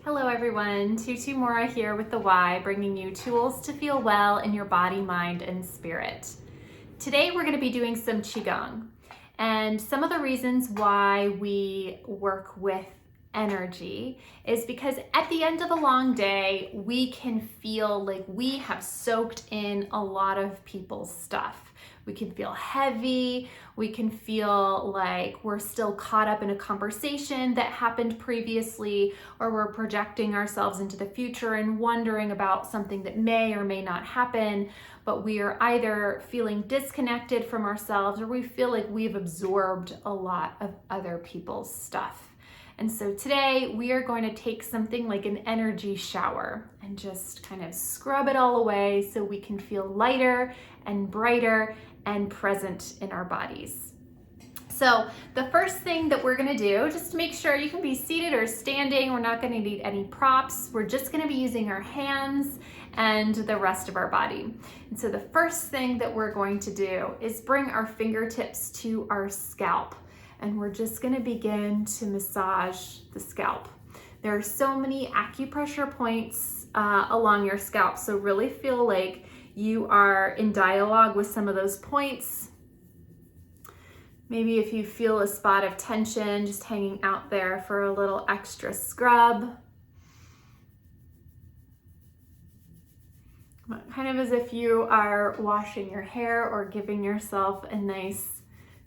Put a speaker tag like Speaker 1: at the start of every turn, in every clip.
Speaker 1: Hello everyone, Tutu Mora here with the Y, bringing you tools to feel well in your body, mind, and spirit. Today we're going to be doing some Qigong, and some of the reasons why we work with energy is because at the end of a long day, we can feel like we have soaked in a lot of people's stuff. We can feel heavy, we can feel like we're still caught up in a conversation that happened previously, or we're projecting ourselves into the future and wondering about something that may or may not happen, but we are either feeling disconnected from ourselves or we feel like we've absorbed a lot of other people's stuff. And so today we are going to take something like an energy shower and just kind of scrub it all away so we can feel lighter and brighter and present in our bodies. So the first thing that we're gonna do, just to make sure you can be seated or standing, we're not gonna need any props. We're just gonna be using our hands and the rest of our body. And so the first thing that we're going to do is bring our fingertips to our scalp. And we're just gonna begin to massage the scalp. There are so many acupressure points along your scalp, so really feel like you are in dialogue with some of those points. Maybe if you feel a spot of tension just hanging out there for a little extra scrub. Kind of as if you are washing your hair or giving yourself a nice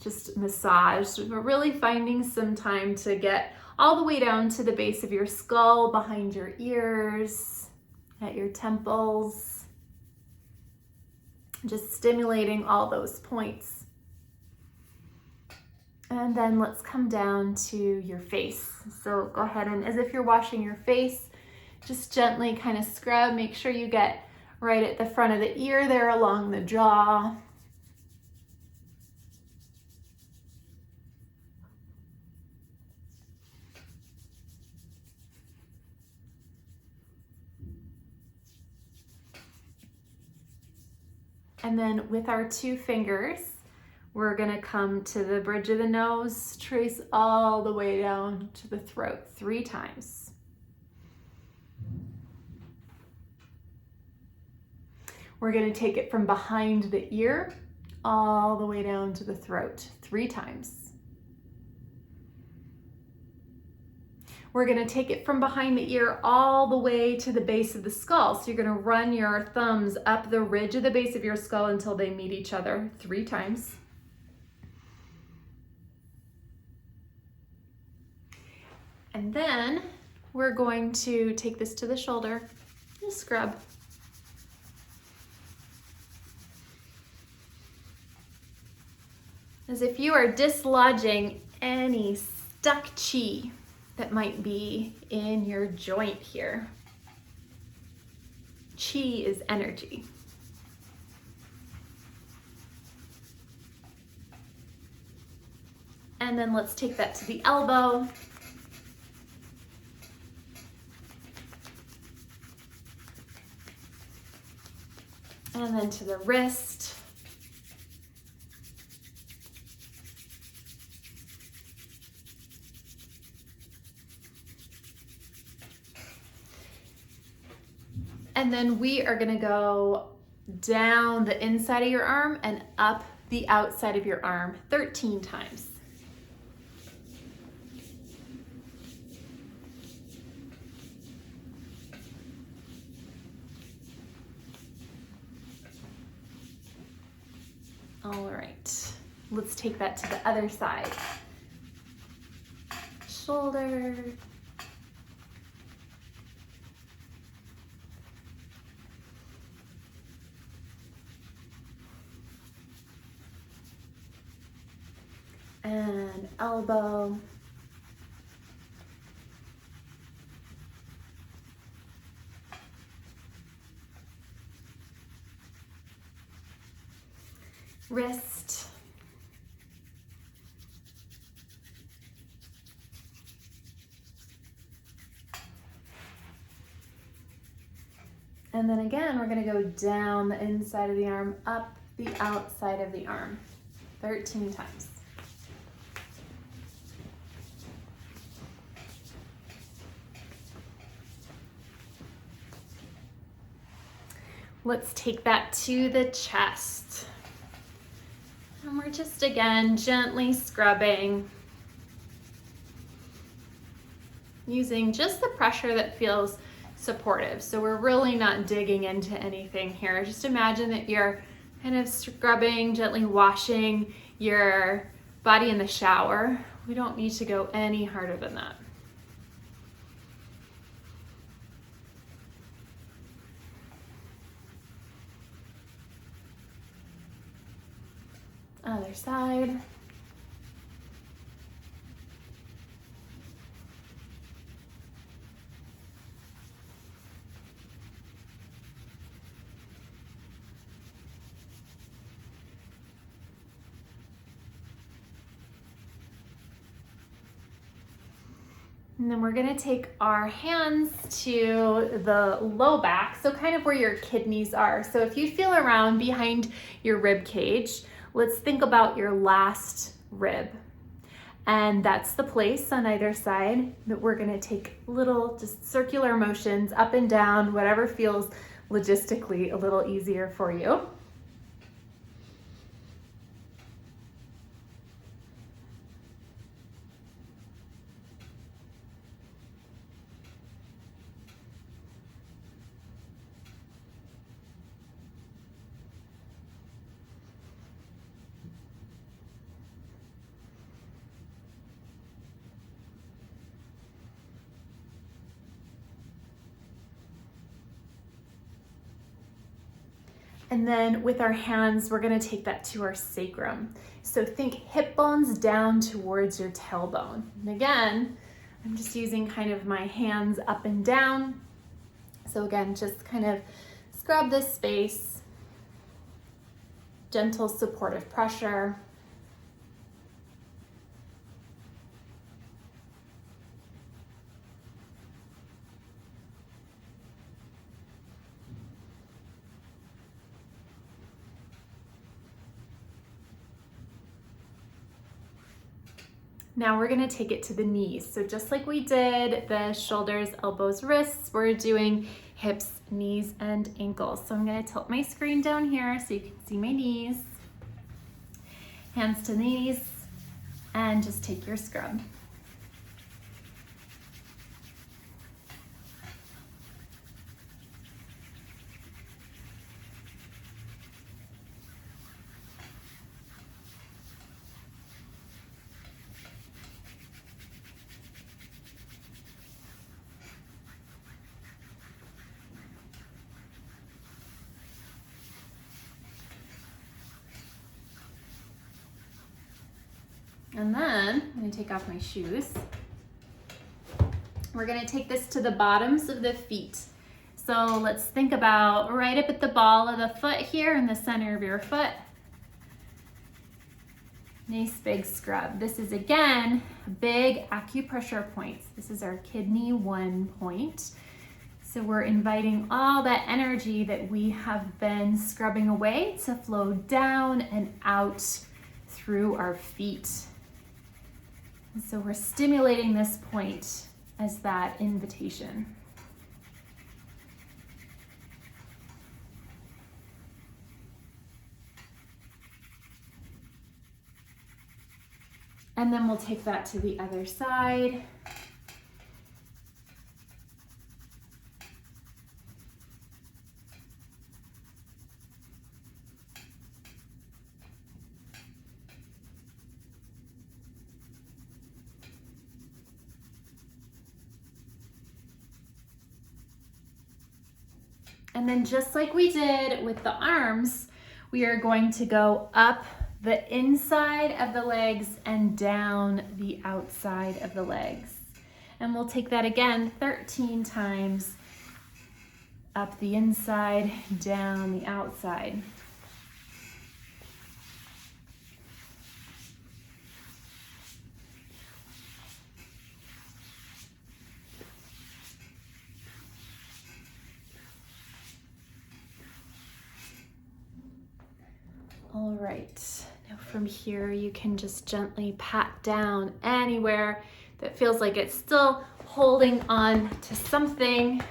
Speaker 1: just massage, but really finding some time to get all the way down to the base of your skull, behind your ears, at your temples, just stimulating all those points. And then let's come down to your face. So go ahead and, as if you're washing your face, just gently kind of scrub. Make sure you get right at the front of the ear there, along the jaw. And then with our two fingers, we're gonna come to the bridge of the nose, trace all the way down to the throat 3 times. We're gonna take it from behind the ear all the way down to the throat 3 times. We're gonna take it from behind the ear all the way to the base of the skull. So you're gonna run your thumbs up the ridge of the base of your skull until they meet each other 3 times. And then we're going to take this to the shoulder and scrub. As if you are dislodging any stuck chi that might be in your joint here. Chi is energy. And then let's take that to the elbow. And then to the wrist. And then we are gonna go down the inside of your arm and up the outside of your arm 13 times. All right, let's take that to the other side. Shoulder. And elbow. Wrist. And then again, we're going to go down the inside of the arm, up the outside of the arm 13 times. let's take that to the chest. And we're just, again, gently scrubbing, using just the pressure that feels supportive. So we're really not digging into anything here. Just imagine that you're kind of scrubbing, gently washing your body in the shower. We don't need to go any harder than that. Other side. And then we're gonna take our hands to the low back, so kind of where your kidneys are. So if you feel around behind your rib cage, let's think about your last rib. And that's the place on either side that we're gonna take little just circular motions up and down, whatever feels logistically a little easier for you. And then with our hands, we're gonna take that to our sacrum. So think hip bones down towards your tailbone. And again, I'm just using kind of my hands up and down. So again, just kind of scrub this space, gentle supportive pressure. Now we're gonna take it to the knees. So just like we did the shoulders, elbows, wrists, we're doing hips, knees, and ankles. So I'm gonna tilt my screen down here so you can see my knees. Hands to the knees, and just take your scrub. And then I'm gonna take off my shoes. We're gonna take this to the bottoms of the feet. So let's think about right up at the ball of the foot here in the center of your foot. Nice big scrub. This is again, big acupressure points. This is our kidney 1 point. So we're inviting all that energy that we have been scrubbing away to flow down and out through our feet. And so we're stimulating this point as that invitation. And then we'll take that to the other side. And then just like we did with the arms, we are going to go up the inside of the legs and down the outside of the legs. And we'll take that again 13 times, up the inside, down the outside. All right, now from here you can just gently pat down anywhere that feels like it's still holding on to something.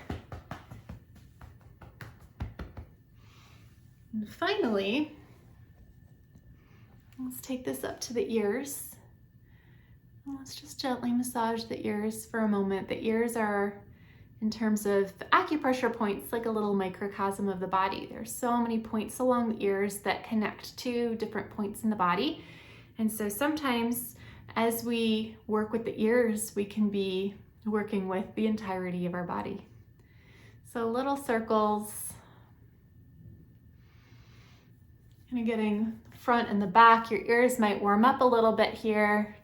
Speaker 1: And finally, let's take this up to the ears. And let's just gently massage the ears for a moment. The ears are, in terms of acupressure points, like a little microcosm of the body. There's so many points along the ears that connect to different points in the body. And so sometimes as we work with the ears, we can be working with the entirety of our body. So little circles, kind of getting front and the back. Your ears might warm up a little bit here.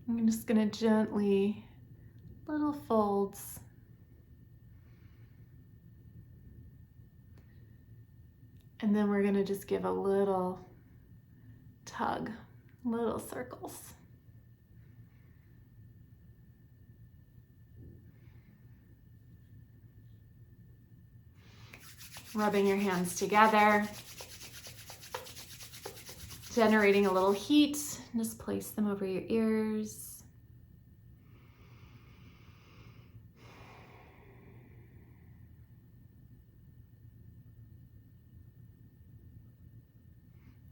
Speaker 1: I'm just going to gently, little folds. And then we're going to just give a little tug, little circles. Rubbing your hands together, generating a little heat. Just place them over your ears.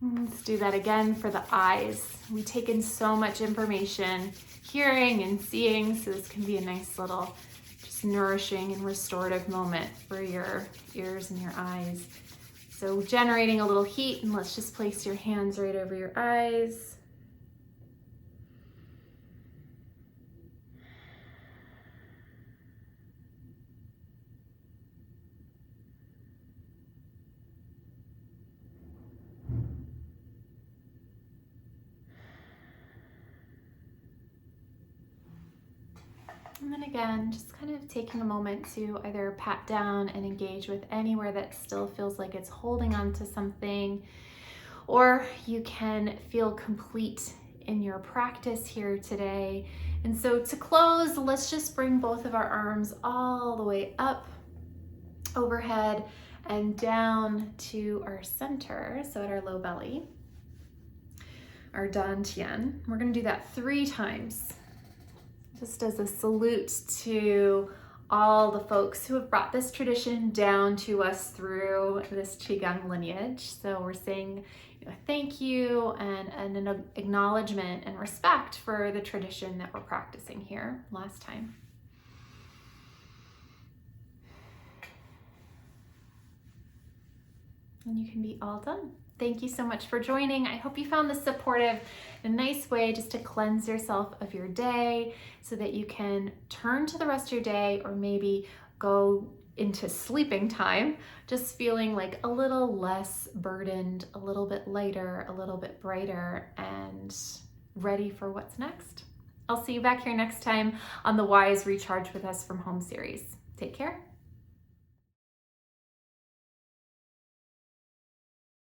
Speaker 1: Let's do that again for the eyes. We take in so much information, hearing and seeing, so this can be a nice little just nourishing and restorative moment for your ears and your eyes. So generating a little heat, and let's just place your hands right over your eyes. And then again, just kind of taking a moment to either pat down and engage with anywhere that still feels like it's holding on to something, or you can feel complete in your practice here today. And so to close, let's just bring both of our arms all the way up overhead and down to our center, so at our low belly, our dantian. We're going to do that 3 times. Just as a salute to all the folks who have brought this tradition down to us through this Qigong lineage. So we're saying thank you and an acknowledgement and respect for the tradition that we're practicing here last time. And you can be all done. Thank you so much for joining. I hope you found this supportive, a nice way just to cleanse yourself of your day so that you can turn to the rest of your day, or maybe go into sleeping time, just feeling like a little less burdened, a little bit lighter, a little bit brighter, and ready for what's next. I'll see you back here next time on the Wise Recharge with Us from Home series. Take care.